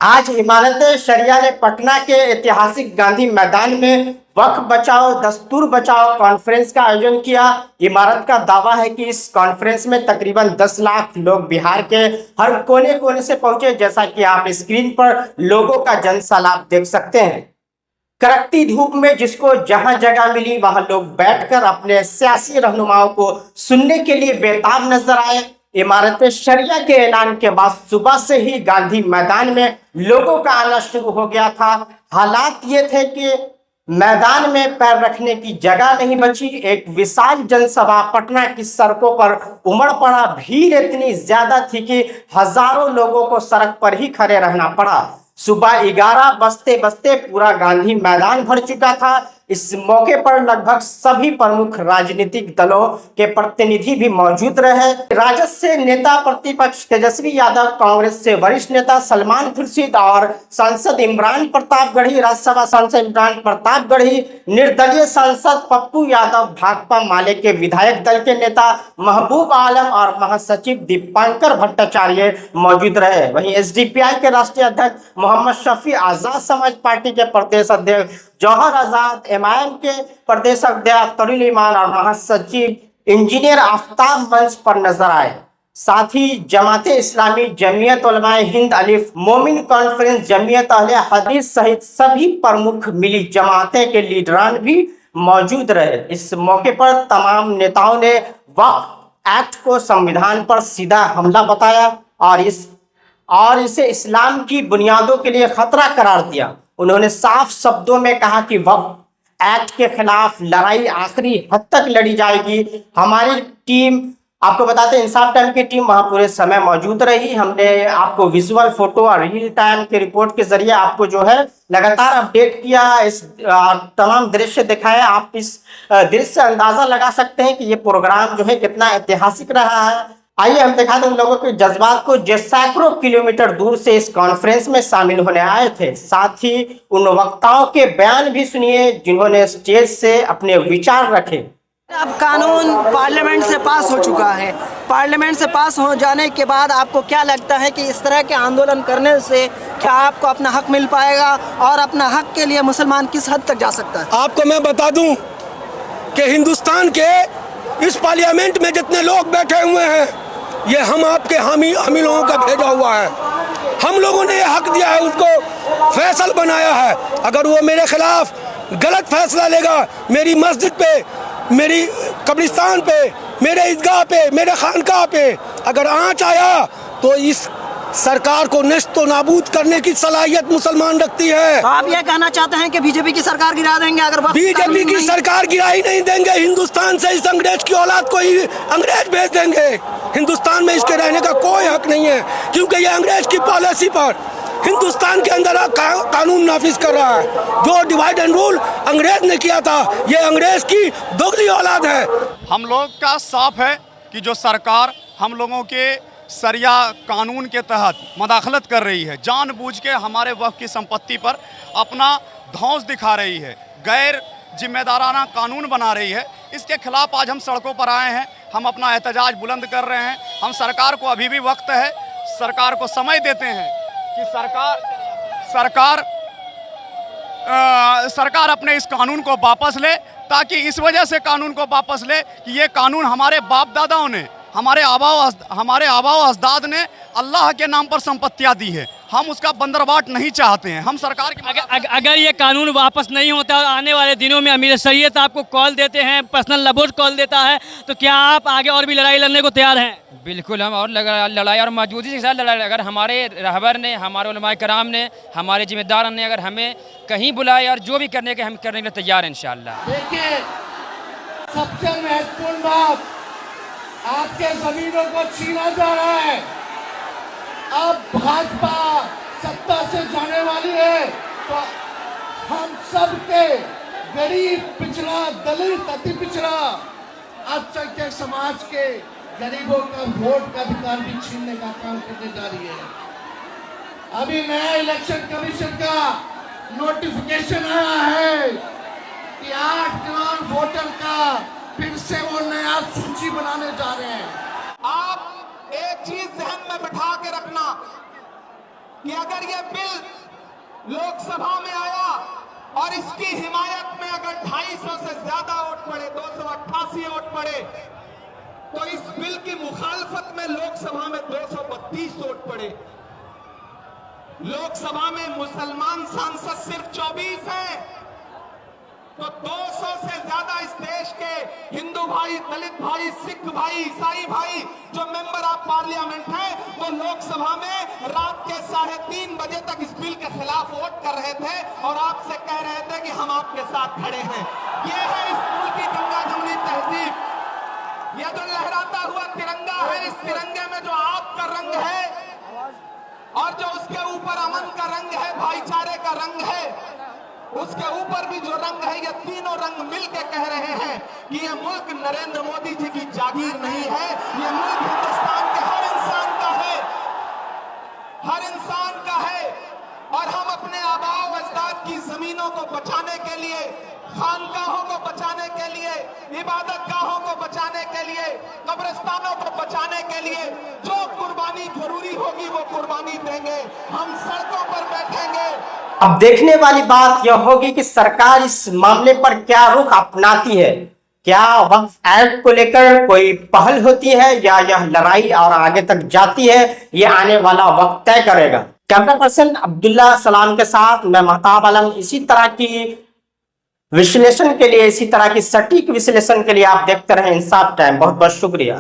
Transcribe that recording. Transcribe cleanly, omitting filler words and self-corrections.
आज इमारत शरिया ने पटना के ऐतिहासिक गांधी मैदान में वक्फ बचाओ दस्तूर बचाओ कॉन्फ्रेंस का आयोजन किया। इमारत का दावा है कि इस कॉन्फ्रेंस में तकरीबन 10 लाख लोग बिहार के हर कोने कोने से पहुंचे, जैसा कि आप स्क्रीन पर लोगों का जनसैलाब देख सकते हैं। कड़कती धूप में जिसको जहां जगह मिली वहां लोग बैठकर अपने सियासी रहनुमाओं को सुनने के लिए बेताब नजर आए। इमारत शरिया के ऐलान के बाद सुबह से ही गांधी मैदान में लोगों का आना शुरू हो गया था। हालात ये थे कि मैदान में पैर रखने की जगह नहीं बची। एक विशाल जनसभा पटना की सड़कों पर उमड़ पड़ा। भीड़ इतनी ज्यादा थी कि हजारों लोगों को सड़क पर ही खड़े रहना पड़ा। सुबह 11 बजते बजते पूरा गांधी मैदान भर चुका था। इस मौके पर लगभग सभी प्रमुख राजनीतिक दलों के प्रतिनिधि भी मौजूद रहे। राजद से नेता प्रतिपक्ष तेजस्वी यादव, कांग्रेस से वरिष्ठ नेता सलमान खुर्शीद और सांसद इमरान प्रतापगढ़ी, राज्यसभा सांसद इमरान प्रतापगढ़ी, निर्दलीय सांसद पप्पू यादव, भाकपा माले के विधायक दल के नेता महबूब आलम और महासचिव दीपांकर भट्टाचार्य मौजूद रहे। वहीं एसडीपीआई के राष्ट्रीय अध्यक्ष मोहम्मद शफी, आजाद समाज पार्टी के प्रदेश अध्यक्ष जौहर आजाद, एमआईएम के प्रदेश अध्यक्ष तरुल ईमान और महासचिव इंजीनियर आफ्ताब मंच पर नजर आए। साथ ही जमाते इस्लामी, जमीयत उलमाए हिंद, अलिफ मोमिन कॉन्फ्रेंस, जमीयत अहले हदीस सहित सभी प्रमुख मिली जमातें के लीडरान भी मौजूद रहे। इस मौके पर तमाम नेताओं ने वक्फ एक्ट को संविधान पर सीधा हमला बताया और इसे इस्लाम की बुनियादों के लिए खतरा करार दिया। उन्होंने साफ शब्दों में कहा कि वक्फ एक्ट के खिलाफ लड़ाई आखिरी हद तक लड़ी जाएगी। हमारी टीम, आपको बताते हैं इंसाफ टाइम की टीम वहां पूरे समय मौजूद रही। हमने आपको विजुअल, फोटो और रियल टाइम के रिपोर्ट के जरिए आपको जो है लगातार अपडेट किया, इस तमाम दृश्य दिखाए। आप इस दृश्य से अंदाजा लगा सकते हैं कि ये प्रोग्राम जो है कितना ऐतिहासिक रहा है। आइए हम दिखा दें उन लोगों के जज्बात को जो सैकड़ों किलोमीटर दूर से इस कॉन्फ्रेंस में शामिल होने आए थे। साथ ही उन वक्ताओं के बयान भी सुनिए जिन्होंने स्टेज से अपने विचार रखे। अब कानून पार्लियामेंट से पास हो चुका है। पार्लियामेंट से पास हो जाने के बाद आपको क्या लगता है कि इस तरह के आंदोलन करने से क्या आपको अपना हक मिल पाएगा और अपना हक के लिए मुसलमान किस हद तक जा सकता है? आपको मैं बता दूं कि हिंदुस्तान के इस पार्लियामेंट में जितने लोग बैठे हुए हैं, ये हम आपके हामी लोगों का भेजा हुआ है। हम लोगों ने ये हक दिया है, उसको फैसल बनाया है। अगर वो मेरे खिलाफ गलत फैसला लेगा, मेरी मस्जिद पे, मेरी कब्रिस्तान पे, मेरे ईदगाह पे, मेरे खानकाह पे अगर आँच आया तो इस सरकार को नष्ट नाबूद करने की सलाहियत मुसलमान रखती है। तो आप ये कहना चाहते हैं कि बीजेपी की सरकार गिरा देंगे? अगर बीजेपी की सरकार गिरा ही नहीं देंगे, हिंदुस्तान से इस अंग्रेज की औलाद को ही अंग्रेज भेज देंगे। हिंदुस्तान में इसके रहने का कोई हक नहीं है, क्योंकि ये अंग्रेज की पॉलिसी पर हिंदुस्तान के अंदर कानून नाफिज कर रहा है। जो डिवाइड एंड रूल अंग्रेज ने किया था, ये अंग्रेज की दोगली औलाद है। हम लोग का साफ है कि जो सरकार हम लोगों के शरिया कानून के तहत मदाखलत कर रही है, जानबूझ के हमारे वक्फ की संपत्ति पर अपना धौंस दिखा रही है, गैर जिम्मेदाराना कानून बना रही है। इसके खिलाफ आज हम सड़कों पर आए हैं। हम अपना एहतजाज बुलंद कर रहे हैं। हम सरकार को अभी भी वक्त है, सरकार को समय देते हैं कि सरकार अपने इस कानून को वापस ले, ताकि इस वजह से कानून को वापस ले कि ये कानून हमारे बाप दादाओं ने, हमारे आबाओ अजदाद ने अल्लाह के नाम पर संपत्तियां दी है। हम उसका बंदरबाट नहीं चाहते हैं। हम सरकार की अगर ये कानून वापस नहीं होता और आने वाले दिनों में अमीर शरीयत आपको कॉल देते हैं, पर्सनल लबोज कॉल देता है, तो क्या आप आगे और भी लड़ाई लड़ने को तैयार हैं? बिल्कुल, हम और लड़ाई और मौजूदगी के साथ लड़ाई। अगर हमारे रहबर ने, हमारे उलमाए कराम ने, हमारे जिम्मेदार ने अगर हमें कहीं बुलाए और जो भी करने के हम करने के लिए तैयार हैं इंशाअल्लाह। देखिए, सबसे महत्वपूर्ण बात, आपके जमीनों को छीना जा रहा है। अब भाजपा सत्ता से जाने वाली है तो हम सब के गरीब, पिछड़ा, दलित, अति पिछड़ा, अल्पसंख्यक समाज के गरीबों का वोट का अधिकार भी छीनने का काम करने जा रही है। अभी नया इलेक्शन कमीशन का नोटिफिकेशन आया है कि 8 करोड़ वोटर का फिर से वो नया सूची बनाने जा रहे हैं। आप एक चीज ध्यान में बैठा के रखना, कि अगर ये बिल लोकसभा में आया और इसकी हिमायत में अगर 250 से ज्यादा वोट पड़े, 288 वोट पड़े, तो इस बिल की मुखालफत में लोकसभा में 232 वोट पड़े। लोकसभा में मुसलमान सांसद सिर्फ 24 हैं, तो 200 से ज्यादा इस देश के हिंदू भाई, दलित भाई, सिख भाई, ईसाई भाई जो मेंबर ऑफ पार्लियामेंट हैं, वो लोकसभा में रात के 3:30 बजे तक इस बिल के खिलाफ वोट कर रहे थे और आपसे कह रहे थे कि हम आपके साथ खड़े हैं। ये है इस मुल्क की गंगा जमुनी तहजीब। ये जो लहराता हुआ तिरंगा है, इस तिरंगे में जो आपका रंग है और जो उसके ऊपर अमन का रंग है, भाईचारे का रंग है, उसके ऊपर भी जो रंग है, ये तीनों रंग मिलकर कह रहे हैं कि ये मुल्क नरेंद्र मोदी जी की जागीर नहीं है, ये मुल्क हिंदुस्तान के हर इंसान का है, हर इंसान का है। और हम अपने आबाओ अजदाद की जमीनों को बचाने के लिए, खानकाहों को बचाने के लिए, इबादत गाहों को बचाने के लिए, कब्रिस्तानों को बचाने के लिए जो कुर्बानी जरूरी होगी वो कुर्बानी देंगे। हम सड़कों पर बैठेंगे। अब देखने वाली बात यह होगी कि सरकार इस मामले पर क्या रुख अपनाती है। क्या वक्फ एक्ट को लेकर कोई पहल होती है या यह लड़ाई और आगे तक जाती है, ये आने वाला वक्त तय करेगा। कैमरा पर्सन अब्दुल्ला सलाम के साथ मैं महताब आलम। इसी तरह की विश्लेषण के लिए, इसी तरह की सटीक विश्लेषण के लिए आप देखते रहें इंसाफ टाइम। बहुत बहुत शुक्रिया।